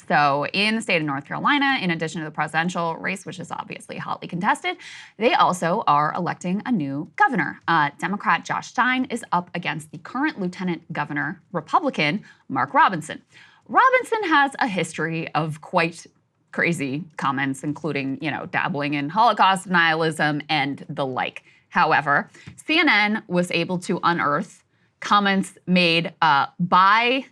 So in the state of North Carolina, in addition to the presidential race, which is obviously hotly contested, they also are electing a new governor. Democrat Josh Stein is up against the current lieutenant governor, Republican Mark Robinson. Robinson has a history of quite crazy comments, including, dabbling in Holocaust denialism and the like. However, CNN was able to unearth comments made by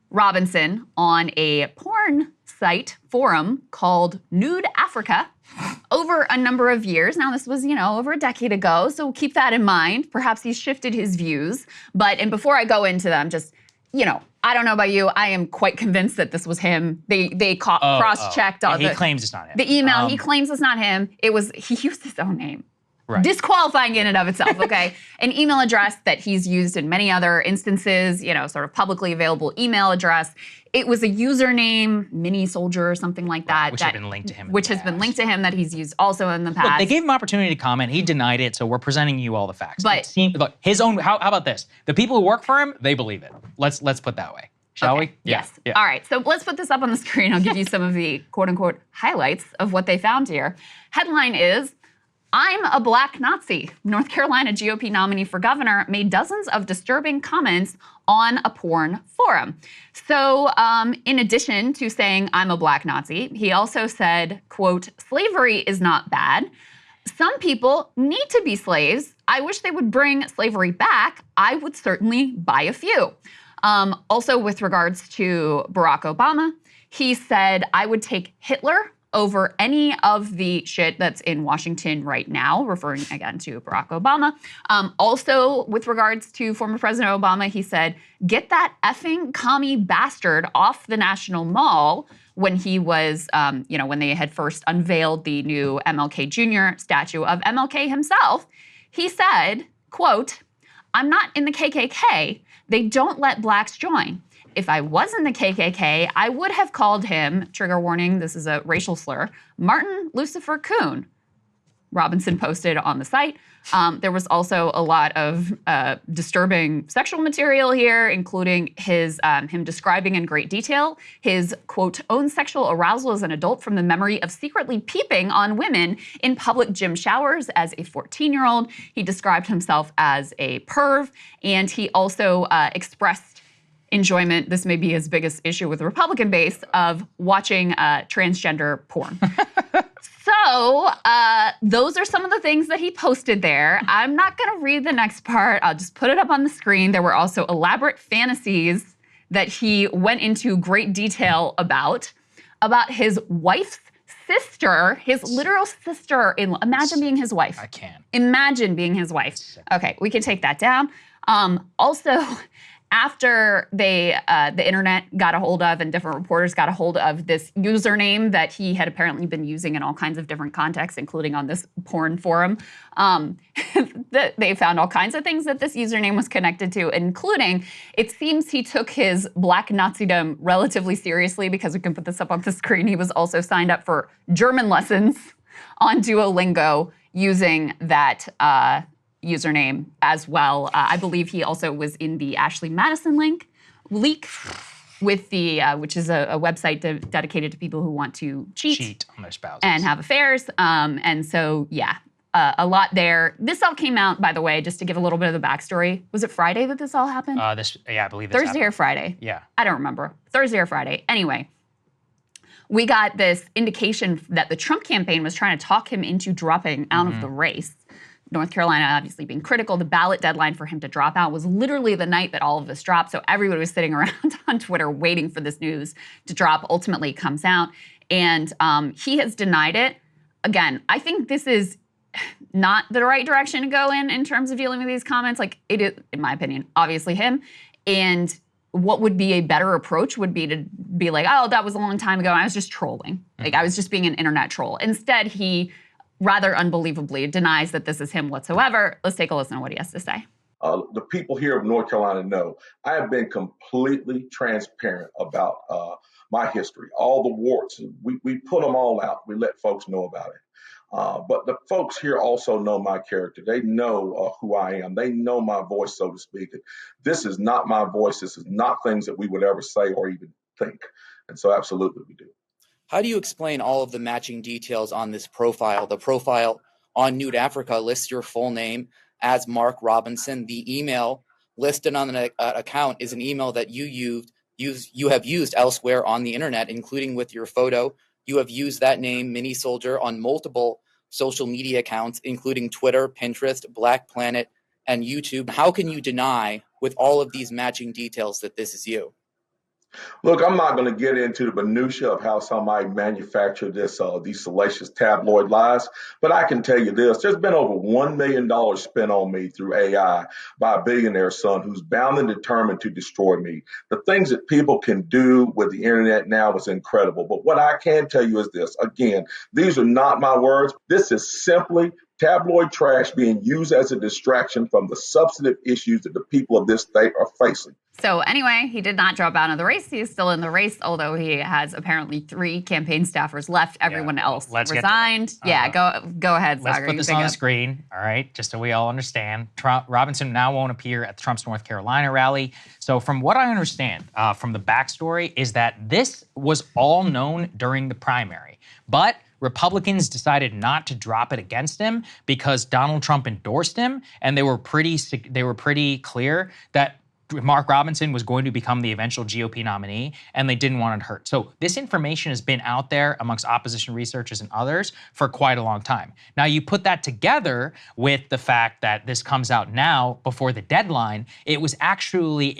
Robinson on a porn site forum called Nude Africa over a number of years. Now, this was, over a decade ago, so keep that in mind. Perhaps he's shifted his views. And before I go into them, just, I don't know about you. I am quite convinced that this was him. They cross-checked all he claims it's not him. The email. He claims it's not him. He used his own name. Right. Disqualifying in and of itself, okay? An email address that he's used in many other instances, sort of publicly available email address. It was a username, Mini Soldier or something like that. Which has been linked to him. Which has been linked to him that he's used also in the past. Look, they gave him opportunity to comment. He denied it, so we're presenting you all the facts. But look, his own. How about this? The people who work for him, they believe it. Let's put it that way. Shall we? Yes. Yeah. All right. So let's put this up on the screen. I'll give you some of the quote unquote highlights of what they found here. Headline is, I'm a black Nazi. North Carolina GOP nominee for governor made dozens of disturbing comments on a porn forum. So in addition to saying I'm a black Nazi, he also said, quote, slavery is not bad. Some people need to be slaves. I wish they would bring slavery back. I would certainly buy a few. Also with regards to Barack Obama, he said, I would take Hitler over any of the shit that's in Washington right now, referring again to Barack Obama. Also, with regards to former President Obama, he said, get that effing commie bastard off the National Mall when he was, when they had first unveiled the new MLK Jr. statue of MLK himself. He said, quote, I'm not in the KKK. They don't let blacks join. If I was in the KKK, I would have called him, trigger warning, this is a racial slur, Martin Lucifer Coon. Robinson posted on the site. There was also a lot of disturbing sexual material here, including him describing in great detail his, quote, own sexual arousal as an adult from the memory of secretly peeping on women in public gym showers as a 14-year-old. He described himself as a perv, and he also expressed enjoyment, this may be his biggest issue with the Republican base, of watching transgender porn. So those are some of the things that he posted there. I'm not going to read the next part. I'll just put it up on the screen. There were also elaborate fantasies that he went into great detail about his wife's sister, his literal sister. Imagine being his wife. I can't. Imagine being his wife. Okay, we can take that down. Also, after the internet got a hold of and different reporters got a hold of this username that he had apparently been using in all kinds of different contexts, including on this porn forum, they found all kinds of things that this username was connected to, including, it seems he took his black Nazism relatively seriously, because we can put this up on the screen. He was also signed up for German lessons on Duolingo using that username as well. I believe he also was in the Ashley Madison leak with the, which is a website dedicated to people who want to cheat on their spouses and have affairs. And so, yeah, a lot there. This all came out, by the way, just to give a little bit of the backstory. Was it Friday that this all happened? I believe this Thursday happened. or Friday? Yeah. I don't remember. Thursday or Friday. Anyway, we got this indication that the Trump campaign was trying to talk him into dropping out of the race. North Carolina obviously being critical. The ballot deadline for him to drop out was literally the night that all of this dropped. So everybody was sitting around on Twitter waiting for this news to drop. Ultimately, it comes out. And he has denied it. Again, I think this is not the right direction to go in terms of dealing with these comments. Like, it is, in my opinion, obviously him. And what would be a better approach would be to be like, oh, that was a long time ago. I was just trolling. Like, I was just being an internet troll. Instead, he rather unbelievably denies that this is him whatsoever. Let's take a listen to what he has to say. The people here of North Carolina know I have been completely transparent about my history, all the warts. We put them all out. We let folks know about it. But the folks here also know my character. They know who I am. They know my voice, so to speak. This is not my voice. This is not things that we would ever say or even think. And so absolutely we do. How do you explain all of the matching details on this profile? The profile on Nude Africa lists your full name as Mark Robinson. The email listed on the account is an email that you have used elsewhere on the internet, including with your photo. You have used that name, Mini Soldier, on multiple social media accounts, including Twitter, Pinterest, Black Planet, and YouTube. How can you deny, with all of these matching details, that this is you? Look, I'm not going to get into the minutia of how somebody manufactured these salacious tabloid lies, but I can tell you this: there's been over $1 million spent on me through AI by a billionaire son who's bound and determined to destroy me. The things that people can do with the internet now is incredible. But what I can tell you is this: again, these are not my words. This is simply tabloid trash being used as a distraction from the substantive issues that the people of this state are facing. So anyway, he did not drop out of the race. He is still in the race, although he has apparently 3 campaign staffers left. Everyone else resigned. Go ahead, Saagar. Let's put this on the screen, all right, just so we all understand. Robinson now won't appear at Trump's North Carolina rally. So from what I understand from the backstory is that this was all known during the primary, but Republicans decided not to drop it against him because Donald Trump endorsed him, and they were pretty clear that Mark Robinson was going to become the eventual GOP nominee, and they didn't want it to hurt. So this information has been out there amongst opposition researchers and others for quite a long time. Now, you put that together with the fact that this comes out now before the deadline, it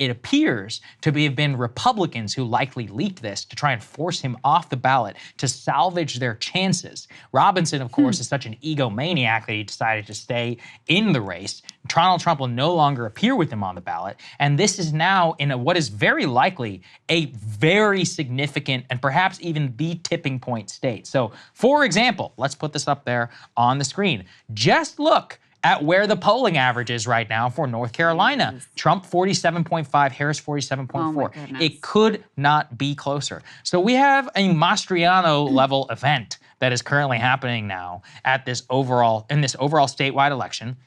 appears to have been Republicans who likely leaked this to try and force him off the ballot to salvage their chances. Robinson, of course, is such an egomaniac that he decided to stay in the race. Donald Trump will no longer appear with him on the ballot, and this is now in what is very likely a very significant and perhaps even the tipping point state. So, for example, let's put this up there on the screen. Just look at where the polling average is right now for North Carolina. Trump 47.5, Harris 47.4. It could not be closer. So we have a Mastriano level event that is currently happening now at this overall statewide election.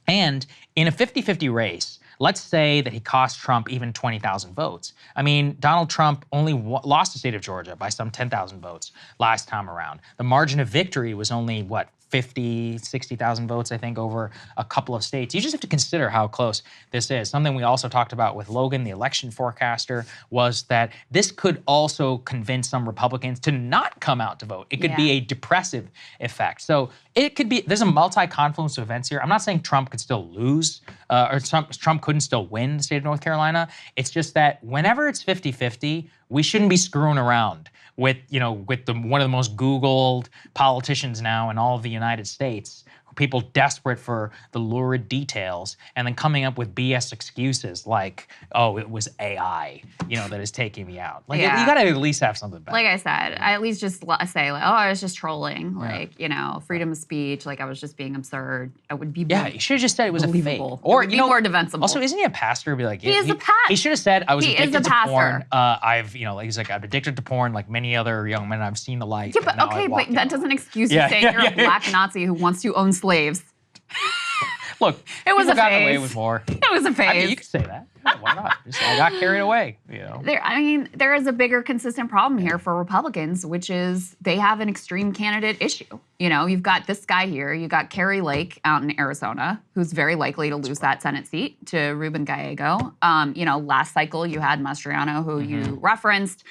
And in a 50-50 race, let's say that he cost Trump even 20,000 votes. I mean, Donald Trump only lost the state of Georgia by some 10,000 votes last time around. The margin of victory was only, 60,000 votes, I think, over a couple of states. You just have to consider how close this is. Something we also talked about with Logan, the election forecaster, was that this could also convince some Republicans to not come out to vote. It could be a depressive effect. So it could be, there's a multi-confluence of events here. I'm not saying Trump could still lose, or Trump couldn't still win the state of North Carolina. It's just that whenever it's 50-50, we shouldn't be screwing around with one of the most Googled politicians now in all of the United States, people desperate for the lurid details and then coming up with BS excuses like, oh, it was AI, that is taking me out. Like, you got to at least have something better. Like I said, I at least just say, oh, I was just trolling. Freedom of speech. Like, I was just being absurd. I would be you should have just said it was a fake. Or, more defensible. Also, isn't he a pastor? Be like, he is a pastor. He should have said, I was addicted to porn. He's like, I'm addicted to porn like many other young men I've seen the light. Yeah, but that doesn't excuse you saying you're a black Nazi who wants to own slaves. Look, it was a phase. Got away with more. It was a phase. I mean, you could say that. Yeah, why not? I got carried away. There is a bigger consistent problem here for Republicans, which is they have an extreme candidate issue. You've got this guy here. You got Carrie Lake out in Arizona, who's very likely to lose that Senate seat to Ruben Gallego. Last cycle you had Mastriano, who you referenced.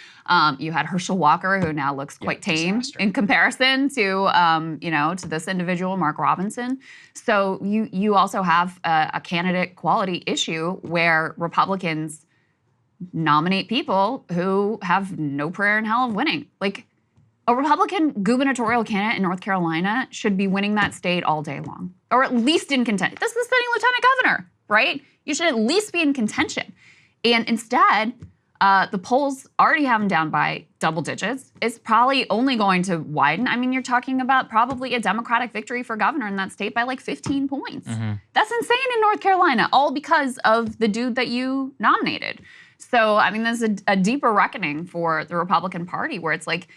You had Herschel Walker, who now looks quite tame in comparison to to this individual, Mark Robinson. So you also have a candidate quality issue where Republicans nominate people who have no prayer in hell of winning. Like, a Republican gubernatorial candidate in North Carolina should be winning that state all day long, or at least in contention. This is the sitting lieutenant governor, right? You should at least be in contention. And instead, the polls already have him down by double digits. It's probably only going to widen. I mean, you're talking about probably a Democratic victory for governor in that state by like 15 points. That's insane in North Carolina, all because of the dude that you nominated. So, I mean, there's a deeper reckoning for the Republican Party where it's like,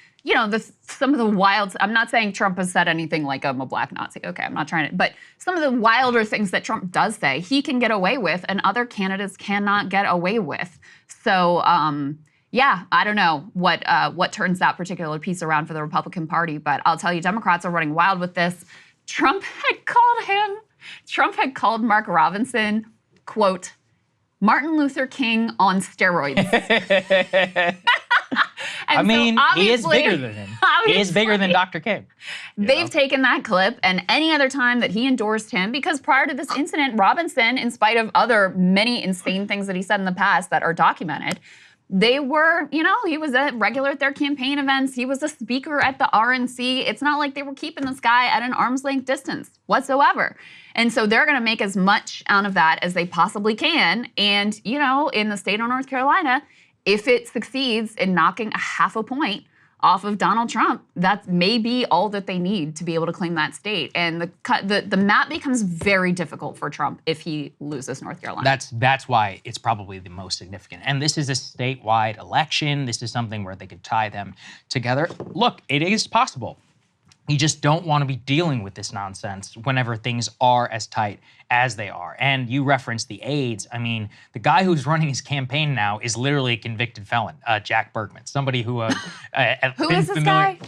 some of the wild, I'm not saying Trump has said anything like I'm a black Nazi. Okay, I'm not trying to, but some of the wilder things that Trump does say, he can get away with and other candidates cannot get away with. So, Yeah, I don't know what turns that particular piece around for the Republican Party, but I'll tell you, Democrats are running wild with this. Trump had called Mark Robinson, quote, Martin Luther King on steroids. I mean, he is obviously- bigger than him. He is bigger than Dr. King. They've taken that clip and any other time that he endorsed him, because prior to this incident, Robinson, in spite of other many insane things that he said in the past that are documented, they were, he was a regular at their campaign events. He was a speaker at the RNC. It's not like they were keeping this guy at an arm's length distance whatsoever. And so they're going to make as much out of that as they possibly can. And, in the state of North Carolina, if it succeeds in knocking a half a point off of Donald Trump, that may be all that they need to be able to claim that state. And the map becomes very difficult for Trump if he loses North Carolina. That's why it's probably the most significant. And this is a statewide election. This is something where they could tie them together. Look, it is possible. You just don't want to be dealing with this nonsense whenever things are as tight as they are. And you referenced the aides. I mean, the guy who's running his campaign now is literally a convicted felon, Jack Bergman, somebody who Who is this guy?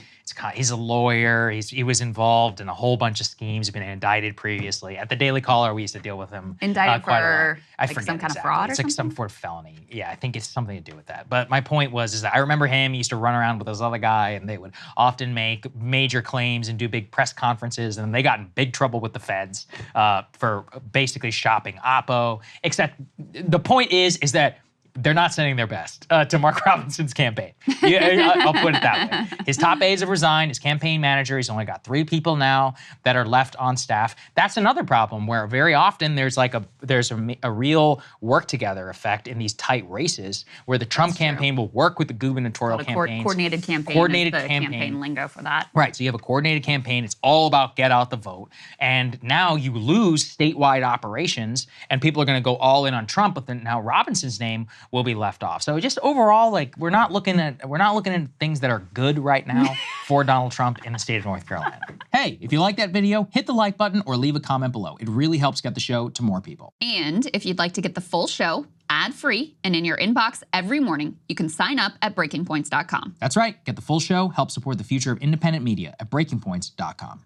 He's a lawyer. He was involved in a whole bunch of schemes. He's been indicted previously. At the Daily Caller, we used to deal with him. Indicted quite a for lot. I forget some kind exactly. of fraud or It's like some something? sort of felony. Yeah, I think it's something to do with that. But my point is that I remember him. He used to run around with this other guy, and they would often make major claims and do big press conferences, and they got in big trouble with the feds for basically shopping Oppo. Except the point is that they're not sending their best to Mark Robinson's campaign. I'll put it that way. His top aides have resigned. His campaign manager, he's only got 3 people now that are left on staff. That's another problem where very often there's a real work together effect in these tight races where the Trump campaign will work with the gubernatorial campaigns. Coordinated campaign. Coordinated is the campaign. campaign lingo for that. Right, so you have a coordinated campaign. It's all about get out the vote. And now you lose statewide operations and people are going to go all in on Trump, but then now Robinson's name will be left off. So just overall, we're not looking at things that are good right now for Donald Trump in the state of North Carolina. Hey, if you like that video, hit the like button or leave a comment below. It really helps get the show to more people. And if you'd like to get the full show ad-free and in your inbox every morning, you can sign up at breakingpoints.com. That's right. Get the full show, help support the future of independent media at breakingpoints.com.